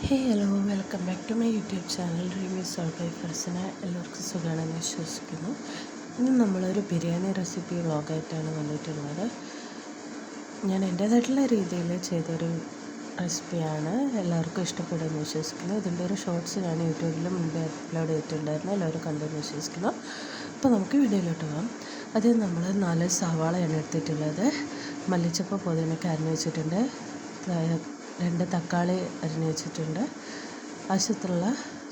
Hello, welcome back to my YouTube channel dreamy soul by Farsana. എല്ലാവർക്കും സുഖമാണെന്ന് വിശ്വസിക്കുന്നു. ഇന്ന് നമ്മളൊരു ബിരിയാണി റെസിപ്പി വ്ളോഗായിട്ടാണ് വന്നിട്ടുള്ളത്. ഞാൻ എൻ്റേതായിട്ടുള്ള രീതിയിൽ ചെയ്തൊരു റെസിപ്പിയാണ്. എല്ലാവർക്കും ഇഷ്ടപ്പെടുമെന്ന് വിശ്വസിക്കുന്നു. ഇതിൻ്റെ ഒരു ഷോർട്സ് ഞാൻ യൂട്യൂബിൽ മുമ്പേ അപ്ലോഡ് ചെയ്തിട്ടുണ്ടായിരുന്നു. എല്ലാവരും കണ്ടെന്ന് വിശ്വസിക്കുന്നു. അപ്പോൾ നമുക്ക് വീഡിയോയിലോട്ട് പോകാം. അത് നമ്മൾ 4 സവാളയാണ് എടുത്തിട്ടുള്ളത്. മല്ലിച്ചപ്പ് പുതിനയൊക്കെ അരിഞ്ഞ് വെച്ചിട്ടുണ്ട്. 2 തക്കാളി അരിഞ്ഞ് വെച്ചിട്ടുണ്ട്. ആവശ്യത്തിലുള്ള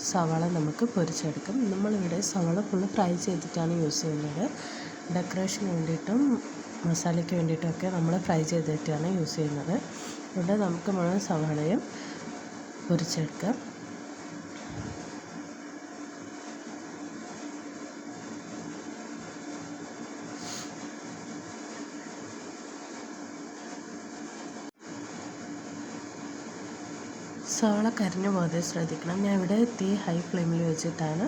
സവാള നമുക്ക് പൊരിച്ചെടുക്കും. നമ്മളിവിടെ സവാള ഫുള്ള് ഫ്രൈ ചെയ്തിട്ടാണ് യൂസ് ചെയ്യുന്നത്. ഡെക്കറേഷന് വേണ്ടിയിട്ടും മസാലയ്ക്ക് വേണ്ടിയിട്ടൊക്കെ നമ്മൾ ഫ്രൈ ചെയ്തിട്ടാണ് യൂസ് ചെയ്യുന്നത്. അതുകൊണ്ട് നമുക്ക് മുഴുവൻ സവാളയും പൊരിച്ചെടുക്കാം. സവാള കരിഞ്ഞു പോകാതെ ശ്രദ്ധിക്കണം. ഞാൻ ഇവിടെ തീ ഹൈ ഫ്ലെയിമിൽ വെച്ചിട്ടാണ്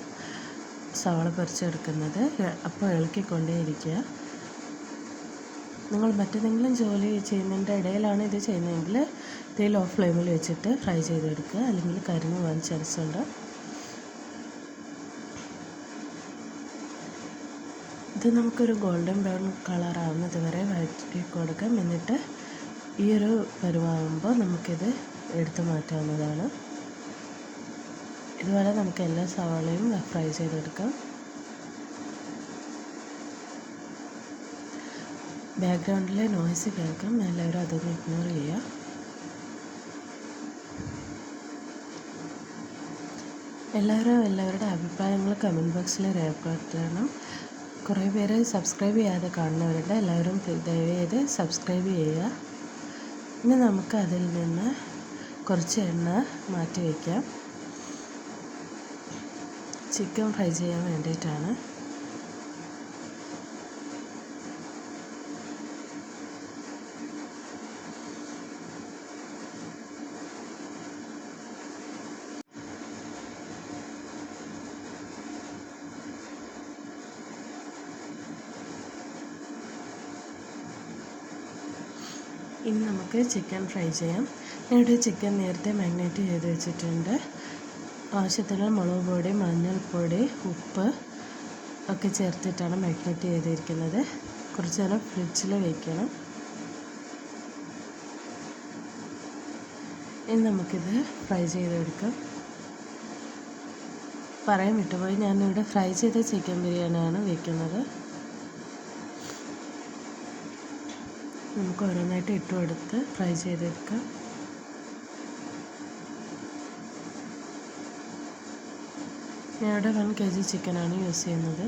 സവാള പൊരിച്ചെടുക്കുന്നത്. അപ്പോൾ ഇളക്കിക്കൊണ്ടേയിരിക്കുക. നിങ്ങൾ മറ്റേതെങ്കിലും ജോലി ചെയ്യുന്നതിൻ്റെ ഇടയിലാണ് ഇത് ചെയ്യുന്നതെങ്കിൽ തീ ലോ ഫ്ലെയിമിൽ വെച്ചിട്ട് ഫ്രൈ ചെയ്തെടുക്കുക, അല്ലെങ്കിൽ കരിഞ്ഞു പോകാൻ ചാൻസ് ഉണ്ട്. ഇത് നമുക്കൊരു ഗോൾഡൻ ബ്രൗൺ കളറാവുന്നത് വരെ വഴറ്റി കൊടുക്കാം. എന്നിട്ട് ഈ ഒരു പരുവാകുമ്പോൾ നമുക്കിത് എടുത്തു മാറ്റാവുന്നതാണ്. ഇതുപോലെ നമുക്ക് എല്ലാ സവാളയും ഫ്രൈ ചെയ്തെടുക്കാം. ബാക്ക്ഗ്രൗണ്ടിലെ നോയ്സ് കേൾക്കാം, എല്ലാവരും അതൊന്ന് ഇഗ്നോർ ചെയ്യുക. എല്ലാവരുടെ അഭിപ്രായങ്ങൾ കമൻറ്റ് ബോക്സിൽ രേഖപ്പെടുത്തണം. കുറേ പേര് സബ്സ്ക്രൈബ് ചെയ്യാതെ കാണുന്നവരുണ്ട്. എല്ലാവരും ദയവേത് സബ്സ്ക്രൈബ് ചെയ്യുക. ഇനി നമുക്ക് അതിൽ നിന്ന് കുറച്ച് എണ്ണ മാറ്റി വയ്ക്കാം. ചിക്കൻ ഫ്രൈ ചെയ്യാൻ വേണ്ടിയിട്ടാണ്. ഇനി നമുക്ക് ചിക്കൻ ഫ്രൈ ചെയ്യാം. ഞാനിവിടെ ചിക്കൻ നേരത്തെ മാരിനേറ്റ് ചെയ്ത് വെച്ചിട്ടുണ്ട്. ആവശ്യത്തിന് മുളക് പൊടി, മഞ്ഞൾപ്പൊടി, ഉപ്പ് ഒക്കെ ചേർത്തിട്ടാണ് മാരിനേറ്റ് ചെയ്തിരിക്കുന്നത്. കുറച്ച് നേരം ഫ്രിഡ്ജിൽ വയ്ക്കണം. ഇനി നമുക്കിത് ഫ്രൈ ചെയ്തെടുക്കാം. പറയാൻ വിട്ടുപോയി, ഞാനിവിടെ ഫ്രൈ ചെയ്ത ചിക്കൻ ബിരിയാണിയാണ് വയ്ക്കുന്നത്. നമുക്ക് ഓരോന്നായിട്ട് ഇട്ട് കൊടുത്ത് ഫ്രൈ ചെയ്തെടുക്കാം. ഞാനിവിടെ 1 kg ചിക്കനാണ് യൂസ് ചെയ്യുന്നത്.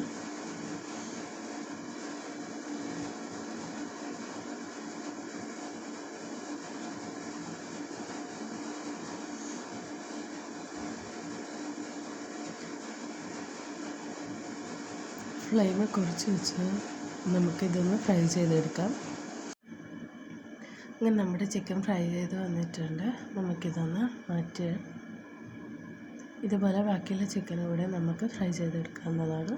ഫ്ലെയിം കുറച്ച് വെച്ച് നമുക്കിതൊന്ന് ഫ്രൈ ചെയ്തെടുക്കാം. അങ്ങനെ നമ്മുടെ ചിക്കൻ ഫ്രൈ ചെയ്ത് വന്നിട്ടുണ്ട്. നമുക്കിതൊന്ന് മാറ്റി ഇതുപോലെ ബാക്കിയുള്ള ചിക്കനും കൂടെ നമുക്ക് ഫ്രൈ ചെയ്തെടുക്കാവുന്നതാണ്.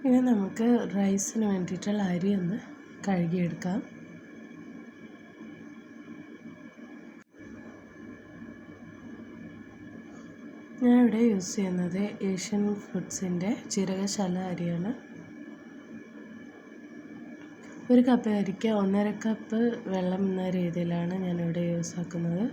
ഇനി നമുക്ക് റൈസിന് വേണ്ടിയിട്ടുള്ള അരി ഒന്ന് കഴുകിയെടുക്കാം. ഞാൻ ഇവിടെ യൂസ് ചെയ്യുന്നത് ഏഷ്യൻ ഫുഡ്സിൻ്റെ ജീരകശാല അരിയാണ്. 1 കപ്പ് അരിക്ക് 1.5 കപ്പ് വെള്ളം എന്ന രീതിയിലാണ് ഞാനിവിടെ യൂസ് ആക്കുന്നത്.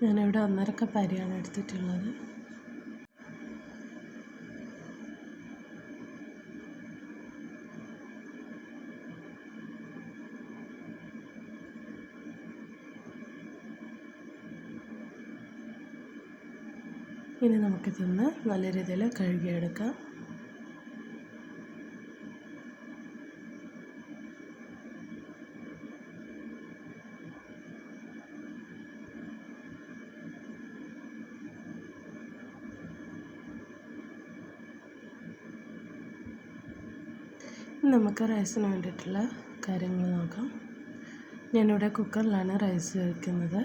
ഞാനിവിടെ 1.5 കപ്പ് അരിയാണ് എടുത്തിട്ടുള്ളത്. ഇനി നമുക്കിതൊന്ന് നല്ല രീതിയിൽ കഴുകിയെടുക്കാം. നമുക്ക് റൈസിന് വേണ്ടിയിട്ടുള്ള കാര്യങ്ങൾ നോക്കാം. ഞാനിവിടെ കുക്കറിലാണ് റൈസ് വയ്ക്കുന്നത്.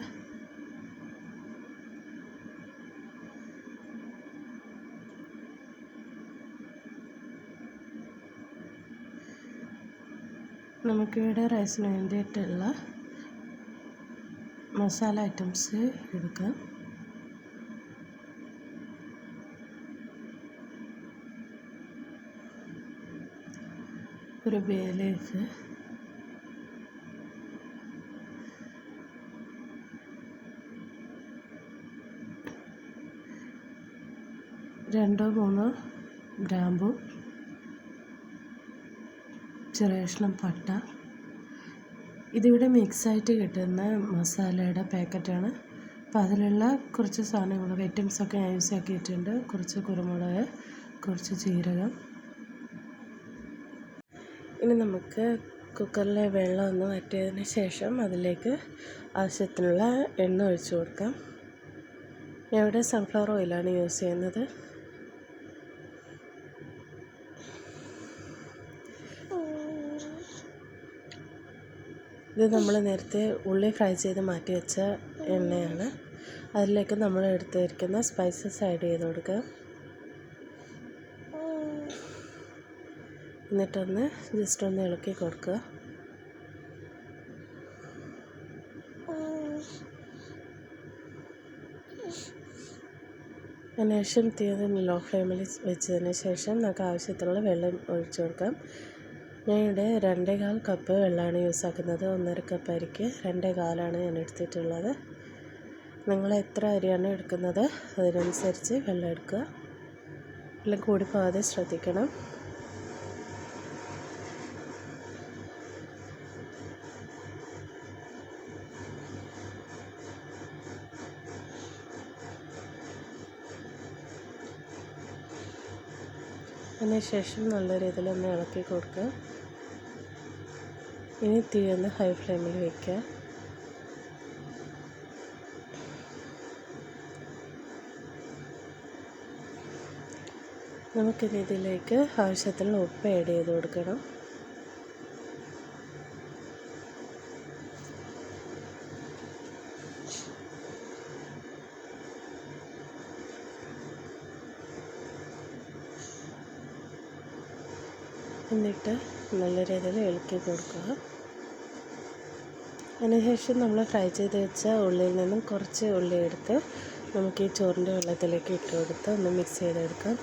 നമുക്കിവിടെ റൈസിന് വേണ്ടിയിട്ടുള്ള മസാല ഐറ്റംസ് എടുക്കാം. ഒരു ബേ ലീഫ്, രണ്ടോ മൂന്നോ ഗ്രാമ്പു, ചെറിയ കഷ്ണം പട്ട. ഇതിവിടെ മിക്സായിട്ട് കിട്ടുന്ന മസാലയുടെ പാക്കറ്റാണ്. അപ്പോൾ അതിലുള്ള കുറച്ച് സാധനങ്ങൾ ഐറ്റംസൊക്കെ ഞാൻ യൂസ് ആക്കിയിട്ടുണ്ട്. കുറച്ച് കുരുമുളക്, കുറച്ച് ജീരകം. ഇനി നമുക്ക് കുക്കറിലെ വെള്ളം ഒന്ന് വറ്റിയതിന് ശേഷം അതിലേക്ക് ആവശ്യത്തിനുള്ള എണ്ണ ഒഴിച്ചു കൊടുക്കാം. ഞാൻ ഇവിടെ സൺഫ്ലവർ ഓയിലാണ് യൂസ് ചെയ്യുന്നത്. ഇത് നമ്മൾ നേരത്തെ ഉള്ളി ഫ്രൈ ചെയ്ത് മാറ്റി വെച്ച എണ്ണയാണ്. അതിലേക്ക് നമ്മൾ എടുത്ത് വയ്ക്കുന്ന സ്പൈസസ് ആഡ് ചെയ്ത് കൊടുക്കുക. എന്നിട്ടൊന്ന് ജസ്റ്റ് ഒന്ന് ഇളക്കി കൊടുക്കുക. അതിനുശേഷം തീ ലോ ഫ്ലെയിമിൽ വെച്ചതിന് ശേഷം നമുക്ക് ആവശ്യത്തിനുള്ള വെള്ളം ഒഴിച്ചു കൊടുക്കാം. ഞാനിവിടെ 2.25 കപ്പ് വെള്ളമാണ് യൂസ് ആക്കുന്നത്. 1.5 കപ്പ് അരിക്ക് 2.25 ഞാൻ എടുത്തിട്ടുള്ളത്. നിങ്ങൾ എത്ര അരിയാണ് എടുക്കുന്നത് അതിനനുസരിച്ച് വെള്ളം എടുക്കുക. വെള്ളം കൂടി പോകാതെ ശ്രദ്ധിക്കണം. അതിനുശേഷം നല്ല രീതിയിലൊന്ന് ഇളക്കി കൊടുക്കുക. ഇനി തീ ഒന്ന് ഹൈ ഫ്ലെയിമിൽ വയ്ക്കുക. നമുക്കിനി ഇതിലേക്ക് ആവശ്യത്തിനുള്ള ഉപ്പ് ആഡ് ചെയ്ത് കൊടുക്കണം. എന്നിട്ട് നല്ല രീതിയിൽ ഇളക്കി കൊടുക്കുക. അതിനുശേഷം നമ്മൾ ഫ്രൈ ചെയ്ത് വെച്ച ഉള്ളിയിൽ നിന്നും കുറച്ച് ഉള്ളി എടുത്ത് നമുക്ക് ഈ ചോറിൻ്റെ വെള്ളത്തിലേക്ക് ഇട്ട് കൊടുത്ത് ഒന്ന് മിക്സ് ചെയ്തെടുക്കാം.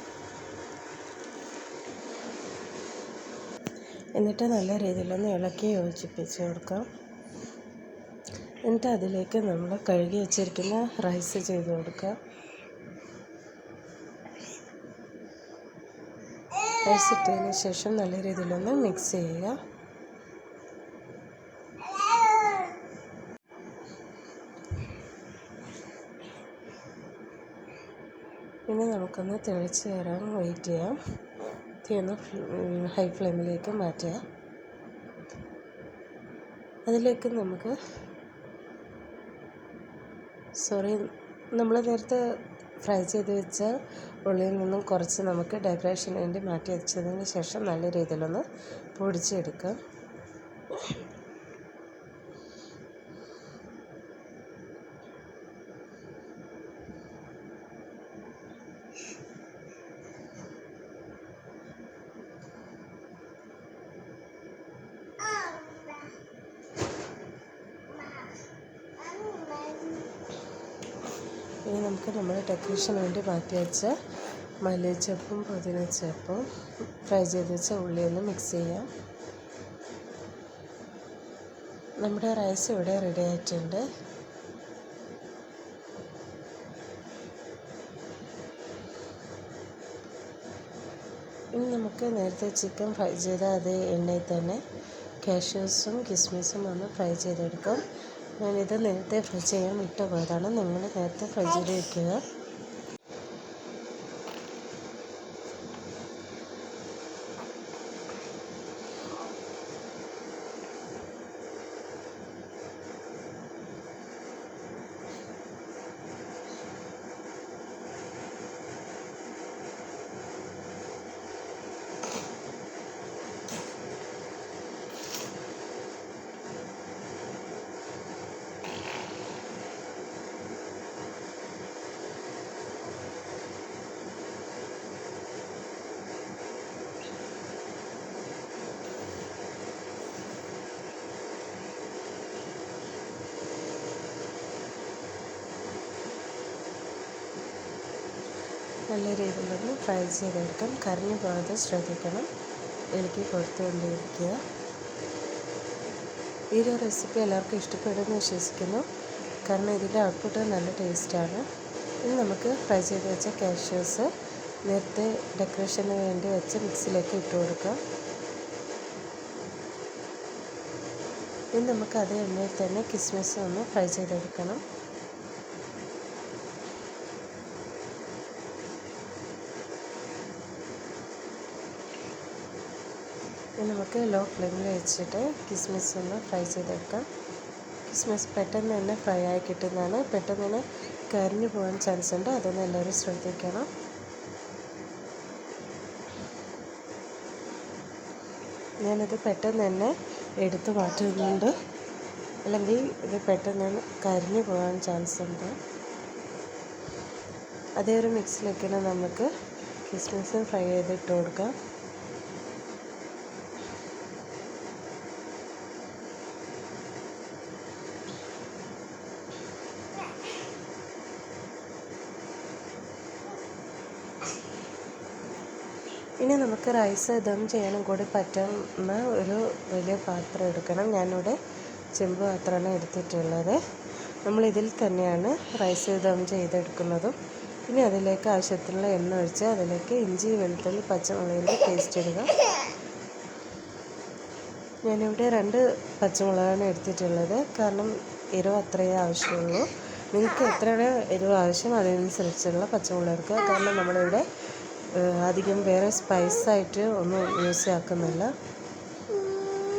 എന്നിട്ട് നല്ല രീതിയിലൊന്ന് ഇളക്കി യോജിപ്പിച്ച് കൊടുക്കാം. എന്നിട്ട് അതിലേക്ക് നമ്മൾ കഴുകി വെച്ചിരിക്കുന്ന റൈസ് ചെയ്ത് കൊടുക്കുക. റൈസ് ഇട്ടതിന് ശേഷം നല്ല രീതിയിലൊന്ന് മിക്സ് ചെയ്യുക. ഇനി നമുക്കൊന്ന് തിളച്ച് വരാൻ വെയിറ്റ് ചെയ്യാം. തീ ഒന്ന് ഹൈ ഫ്ലെയിമിലേക്ക് മാറ്റുക. അതിലേക്ക് നമുക്ക് നമ്മൾ നേരത്തെ ഫ്രൈ ചെയ്ത് വെച്ച ഉള്ളിയിൽ നിന്നും കുറച്ച് നമുക്ക് ഡെക്കറേഷന് വേണ്ടി മാറ്റി വെച്ചതിന് ശേഷം നല്ല രീതിയിലൊന്ന് പൊടിച്ചെടുക്കാം. ഇനി നമുക്ക് നമ്മുടെ ഡെക്കറേഷന് വേണ്ടി മാറ്റി വെച്ച മല്ലിച്ചപ്പും പുതിനച്ചപ്പും ഫ്രൈ ചെയ്ത് വെച്ച ഉള്ളിയൊന്ന് മിക്സ് ചെയ്യാം. നമ്മുടെ റൈസ് ഇവിടെ റെഡി ആയിട്ടുണ്ട്. ഇനി നമുക്ക് നേരത്തെ ചിക്കൻ ഫ്രൈ ചെയ്ത അതേ എണ്ണയിൽ തന്നെ കാഷ്യൂസും കിസ്മിസും ഒന്ന് ഫ്രൈ ചെയ്തെടുക്കാം. ഞാനിത് നേരത്തെ ഫ്രൈ ചെയ്യാൻ വിട്ടുപോയതാണ്. നിങ്ങൾ നേരത്തെ ഫ്രൈ ചെയ്ത് വയ്ക്കുക. നല്ല രീതിയിലൊന്ന് ഫ്രൈ ചെയ്തെടുക്കാം. കരിഞ്ഞു പോകാതെ ശ്രദ്ധിക്കണം. ഇളക്കി കൊടുത്തുകൊണ്ടിരിക്കുക. ഈ ഒരു റെസിപ്പി എല്ലാവർക്കും ഇഷ്ടപ്പെടുമെന്ന് വിശ്വസിക്കുന്നു. കാരണം ഇതിൻ്റെ ഔട്ട്പുട്ട് നല്ല ടേസ്റ്റാണ്. ഇനി നമുക്ക് ഫ്രൈ ചെയ്ത് വെച്ച കാഷ്യൂസ് നേരത്തെ ഡെക്കറേഷന് വേണ്ടി വെച്ച് മിക്സിയിലേക്ക് ഇട്ട് കൊടുക്കാം. ഇനി നമുക്ക് അതേ എണ്ണയിൽ തന്നെ കിസ്മിസ് ഒന്ന് ഫ്രൈ ചെയ്തെടുക്കണം. ഇനി നമുക്ക് ലോ ഫ്ലെയിമിൽ വെച്ചിട്ട് കിസ്മിസ് ഒന്ന് ഫ്രൈ ചെയ്തെടുക്കാം. കിസ്മിസ് പെട്ടെന്ന് തന്നെ ഫ്രൈ ആയി കിട്ടുന്നതാണ്. പെട്ടെന്ന് തന്നെ കരിഞ്ഞു പോകാൻ ചാൻസ് ഉണ്ട്. അതൊന്ന് എല്ലാവരും ശ്രദ്ധിക്കണം. ഞാനിത് പെട്ടെന്ന് തന്നെ എടുത്ത് മാറ്റുന്നുണ്ട്. അല്ലെങ്കിൽ ഇത് പെട്ടെന്ന് തന്നെ കരിഞ്ഞു പോകാൻ ചാൻസ് ഉണ്ട്. അതേ ഒരു മിക്സിലേക്ക് നമുക്ക് കിസ്മിസ് ഫ്രൈ ചെയ്തിട്ട് കൊടുക്കാം. ഇനി നമുക്ക് റൈസ് ദം ചെയ്യാനും കൂടി പറ്റുന്ന ഒരു വലിയ പാത്രം എടുക്കണം. ഞാനിവിടെ ചെമ്പ് പാത്രമാണ് എടുത്തിട്ടുള്ളത്. നമ്മളിതിൽ തന്നെയാണ് റൈസ് ദം ചെയ്തെടുക്കുന്നതും. ഇനി അതിലേക്ക് ആവശ്യത്തിനുള്ള എണ്ണ ഒഴിച്ച് അതിലേക്ക് ഇഞ്ചി, വെളുത്തുള്ളി, പച്ചമുളകിൻ്റെ പേസ്റ്റ് ഇടുക. ഞാനിവിടെ 2 പച്ചമുളകാണ് എടുത്തിട്ടുള്ളത്. കാരണം എരിവ് അത്രയേ ആവശ്യമുള്ളൂ. നിങ്ങൾക്ക് എത്രയാണ് എരിവ് ആവശ്യം അതിനനുസരിച്ചുള്ള പച്ചമുളക് എടുക്കുക. കാരണം നമ്മളിവിടെ അധികം വേറെ സ്പൈസായിട്ട് ഒന്നും യൂസ് ആക്കുന്നില്ല.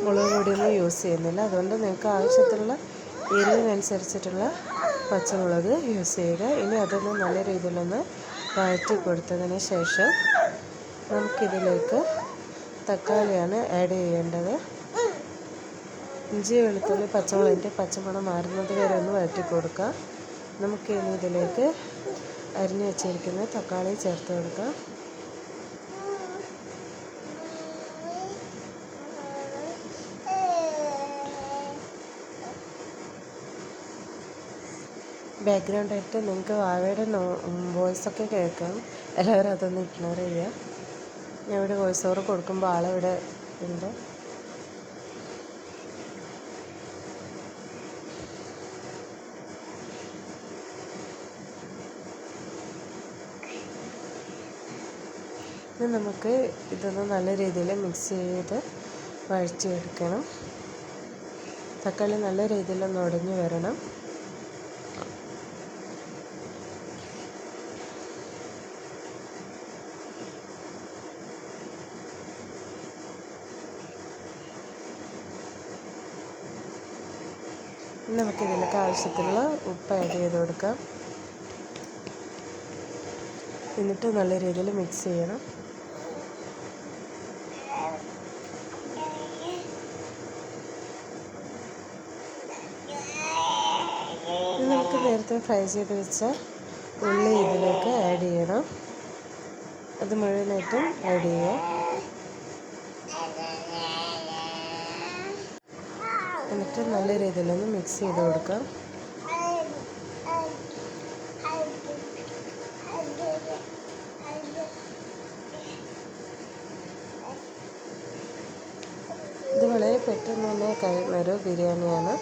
മുളക് പൊടിയൊന്നും യൂസ് ചെയ്യുന്നില്ല. അതുകൊണ്ട് നിങ്ങൾക്ക് ആവശ്യത്തിലുള്ള എരിവിനനുസരിച്ചിട്ടുള്ള പച്ചമുളക് യൂസ് ചെയ്യുക. ഇനി അതൊന്ന് നല്ല രീതിയിലൊന്ന് വഴറ്റി കൊടുത്തതിന് ശേഷം നമുക്കിതിലേക്ക് തക്കാളിയാണ് ആഡ് ചെയ്യേണ്ടത്. ഇഞ്ചി, വെളുത്തുള്ളി, പച്ചമുളകിൻ്റെ പച്ചമണം മാറുന്നത് വരെ ഒന്ന് വഴറ്റി കൊടുക്കുക. നമുക്കിനി ഇതിലേക്ക് അരിഞ്ഞു വെച്ചിരിക്കുന്ന തക്കാളി ചേർത്ത് കൊടുക്കാം. ബാക്ക്ഗ്രൗണ്ടായിട്ട് നിങ്ങൾക്ക് വാവയുടെ വോയിസൊക്കെ കേൾക്കാം. എല്ലാവരും അതൊന്ന് ഇഗ്നോർ ചെയ്യുക. ഞാൻ ഇവിടെ വോയിസ് ഓവർ കൊടുക്കുമ്പോൾ ആളിവിടെ ഉണ്ട്. ഇനി നമുക്ക് ഇതൊന്ന് നല്ല രീതിയിൽ മിക്സ് ചെയ്ത് വഴറ്റിയെടുക്കണം. തക്കാളി നല്ല രീതിയിലൊന്ന് ഉടഞ്ഞു വരണം. നമുക്കിതിലേക്ക് ആവശ്യത്തിനുള്ള ഉപ്പ് ആഡ് ചെയ്ത് കൊടുക്കാം. എന്നിട്ട് നല്ല രീതിയിൽ മിക്സ് ചെയ്യണം. നമുക്ക് നേരത്തെ ഫ്രൈ ചെയ്ത് വെച്ച ഉള്ളി ഇതിലേക്ക് ആഡ് ചെയ്യണം. അത് മുഴുവനായിട്ടും ആഡ് ചെയ്യുക. എന്നിട്ട് നല്ല രീതിയിലൊന്ന് മിക്സ് ചെയ്ത് കൊടുക്കാം. ഇത് വളരെ പെട്ടെന്ന് തന്നെ കഴിയുന്നൊരു ബിരിയാണിയാണ്.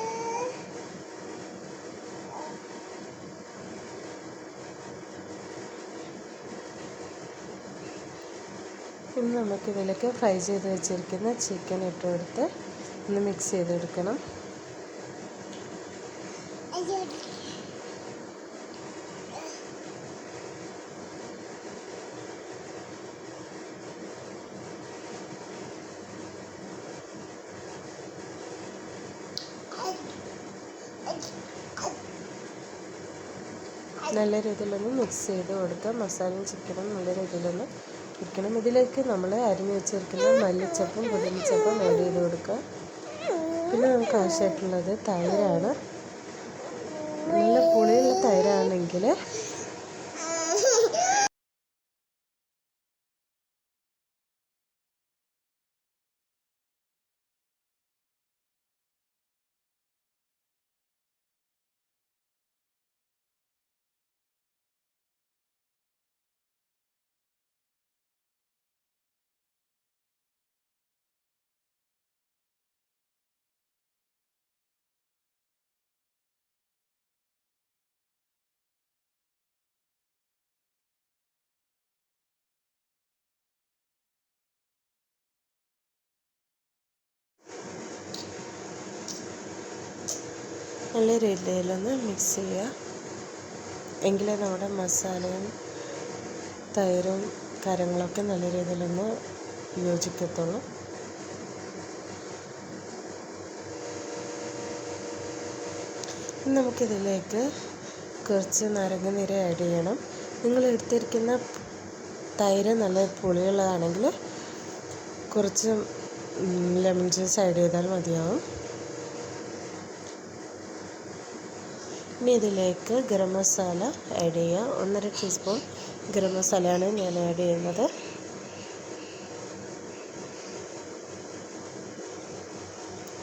ഇനി നമുക്കിതിലേക്ക് ഫ്രൈ ചെയ്ത് വെച്ചിരിക്കുന്ന ചിക്കൻ ഇട്ട് കൊടുത്ത് ഒന്ന് മിക്സ് ചെയ്തെടുക്കണം. നല്ല രീതിയിലൊന്ന് മിക്സ് ചെയ്ത് കൊടുക്കുക. മസാലയും ചിക്കനും നല്ല രീതിയിലൊന്ന് ഇരിക്കണം. ഇതിലേക്ക് നമ്മൾ അരിഞ്ഞ് വെച്ചിരിക്കുന്ന മല്ലിച്ചപ്പും പുതിനച്ചപ്പും ആഡ് ചെയ്ത് കൊടുക്കുക. പിന്നെ നമുക്ക് ആവശ്യമായിട്ടുള്ളത് തൈരാണ്. നല്ല പുളിയുള്ള തൈരാണെങ്കിൽ നല്ല രീതിയിലൊന്ന് മിക്സ് ചെയ്യുക. എങ്കിലേ നമ്മുടെ മസാലയും തൈരും കാര്യങ്ങളൊക്കെ നല്ല രീതിയിലൊന്ന് യോജിക്കത്തുള്ളൂ. നമുക്കിതിലേക്ക് കുറച്ച് നാരങ്ങ നീര് ആഡ് ചെയ്യണം. നിങ്ങൾ എടുത്തിരിക്കുന്ന തൈര് നല്ല പുളിയുള്ളതാണെങ്കിൽ കുറച്ച് ലെമൺ ജ്യൂസ് ആഡ് ചെയ്താൽ മതിയാവും. ഇനി ഇതിലേക്ക് ഗരം മസാല ആഡ് ചെയ്യുക. 1.5 ടീസ്പൂൺ ഗരം മസാലയാണ് ഞാൻ ആഡ് ചെയ്യുന്നത്.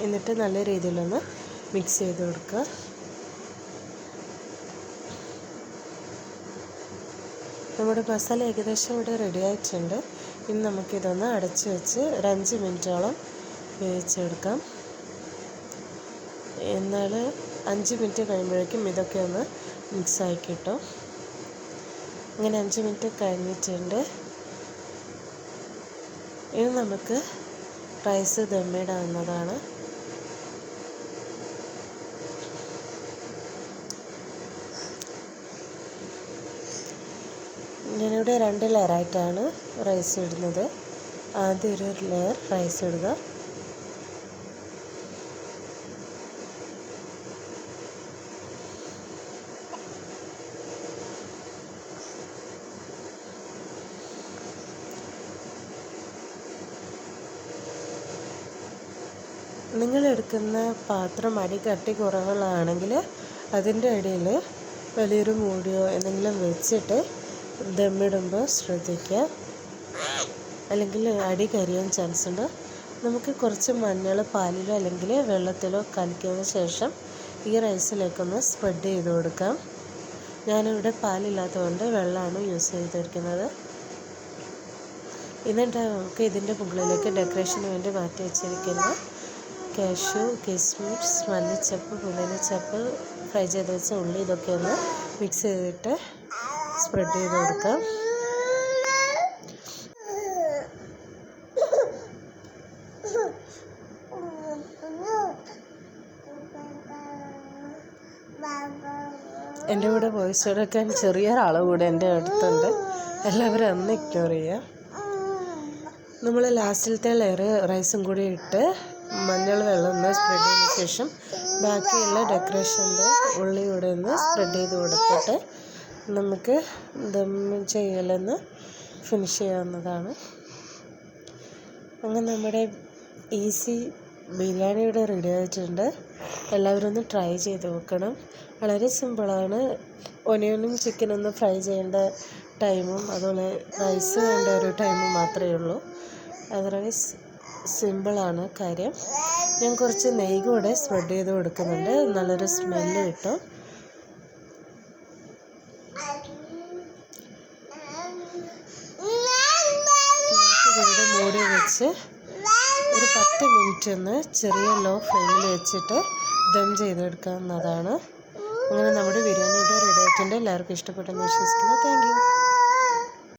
എന്നിട്ട് നല്ല രീതിയിലൊന്ന് മിക്സ് ചെയ്ത് കൊടുക്കുക. നമ്മുടെ മസാല ഏകദേശം ഇവിടെ റെഡി ആയിട്ടുണ്ട്. ഇനി നമുക്കിതൊന്ന് അടച്ച് വെച്ച് ഒരു 5 മിനിറ്റോളം വേവിച്ചെടുക്കാം. എന്നാൽ 5 മിനിറ്റ് കഴിയുമ്പോഴേക്കും ഇതൊക്കെ ഒന്ന് മിക്സായി കിട്ടും. അങ്ങനെ 5 മിനിറ്റ് കഴിഞ്ഞിട്ടുണ്ട്. ഇനി നമുക്ക് റൈസ് ദമ്മിടാവുന്നതാണ്. ഞാനിവിടെ 2 ലെയറായിട്ടാണ് റൈസ് ഇടുന്നത്. ആദ്യം ഒരു ലെയർ റൈസ് ഇടുക. നിങ്ങളെടുക്കുന്ന പാത്രം അടി കട്ടി കുറവുള്ളതാണെങ്കിൽ അതിൻ്റെ അടിയിൽ വലിയൊരു മൂടിയോ എന്തെങ്കിലും വെച്ചിട്ട് ദമ്മിടുമ്പോൾ ശ്രദ്ധിക്കുക, അല്ലെങ്കിൽ അടി കരിയാൻ ചാൻസ് ഉണ്ട്. നമുക്ക് കുറച്ച് മഞ്ഞൾ പാലിലോ അല്ലെങ്കിൽ വെള്ളത്തിലോ കലക്കിയതിന് ശേഷം ഈ റൈസിലേക്കൊന്ന് സ്പ്രെഡ് ചെയ്ത് കൊടുക്കാം. ഞാനിവിടെ പാലില്ലാത്തതുകൊണ്ട് വെള്ളമാണ് യൂസ് ചെയ്തിരിക്കുന്നത്. എന്നിട്ട് നമുക്ക് ഇതിൻ്റെ മുകളിലേക്ക് ഡെക്കറേഷന് വേണ്ടി മാറ്റി വെച്ചിരിക്കുന്ന കാഷ്യൂ, കിസ്മിസ്, മല്ലിച്ചപ്പ്, പുതിനച്ചപ്പ്, ഫ്രൈ ചെയ്ത് വെച്ച ഉള്ളി ഇതൊക്കെ ഒന്ന് മിക്സ് ചെയ്തിട്ട് സ്പ്രെഡ് ചെയ്ത് കൊടുക്കാം. എൻ്റെ കൂടെ വോയിസ് എടുക്കാൻ ചെറിയൊരാൾ കൂടെ എൻ്റെ അടുത്തുണ്ട്. എല്ലാവരും ഒന്ന് ഇഗ്നോർ ചെയ്യുക. നമ്മൾ ലാസ്റ്റിലത്തെ ലെയർ റൈസും കൂടി ഇട്ട് മഞ്ഞൾ വെള്ളം ഒന്ന് സ്പ്രെഡ് ചെയ്തതിന് ശേഷം ബാക്കിയുള്ള ഡെക്കറേഷൻ്റെ ഉള്ളി കൂടെ ഒന്ന് സ്പ്രെഡ് ചെയ്ത് കൊടുത്തിട്ട് നമുക്ക് ദം ചെയ്യലൊന്ന് ഫിനിഷ് ചെയ്യാവുന്നതാണ്. അങ്ങനെ നമ്മുടെ ഈസി ബിരിയാണി ഇവിടെ റെഡി ആയിട്ടുണ്ട്. എല്ലാവരും ഒന്ന് ട്രൈ ചെയ്ത് നോക്കണം. വളരെ സിമ്പിളാണ്. ഒനിയനും ചിക്കനൊന്ന് ഫ്രൈ ചെയ്യേണ്ട ടൈമും അതുപോലെ റൈസ് വേണ്ട ഒരു ടൈമും മാത്രമേ ഉള്ളൂ. അതർവൈസ് സിമ്പിളാണ് കാര്യം. ഞാൻ കുറച്ച് നെയ്യ് കൂടെ സ്പ്രെഡ് ചെയ്ത് കൊടുക്കുന്നുണ്ട്. നല്ലൊരു സ്മെല്ല് കിട്ടും. നമുക്കിതിൻ്റെ മൂടി വെച്ച് ഒരു 10 മിനിറ്റ് ഒന്ന് ചെറിയ ലോ ഫ്ലെയിമിൽ വെച്ചിട്ട് ദം ചെയ്തെടുക്കാവുന്നതാണ്. അങ്ങനെ നമ്മുടെ ബിരിയാണിയുടെ റെഡി ആയിട്ടുണ്ട്. എല്ലാവർക്കും ഇഷ്ടപ്പെട്ടെന്ന് വിശ്വസിക്കുന്നു. Thank you.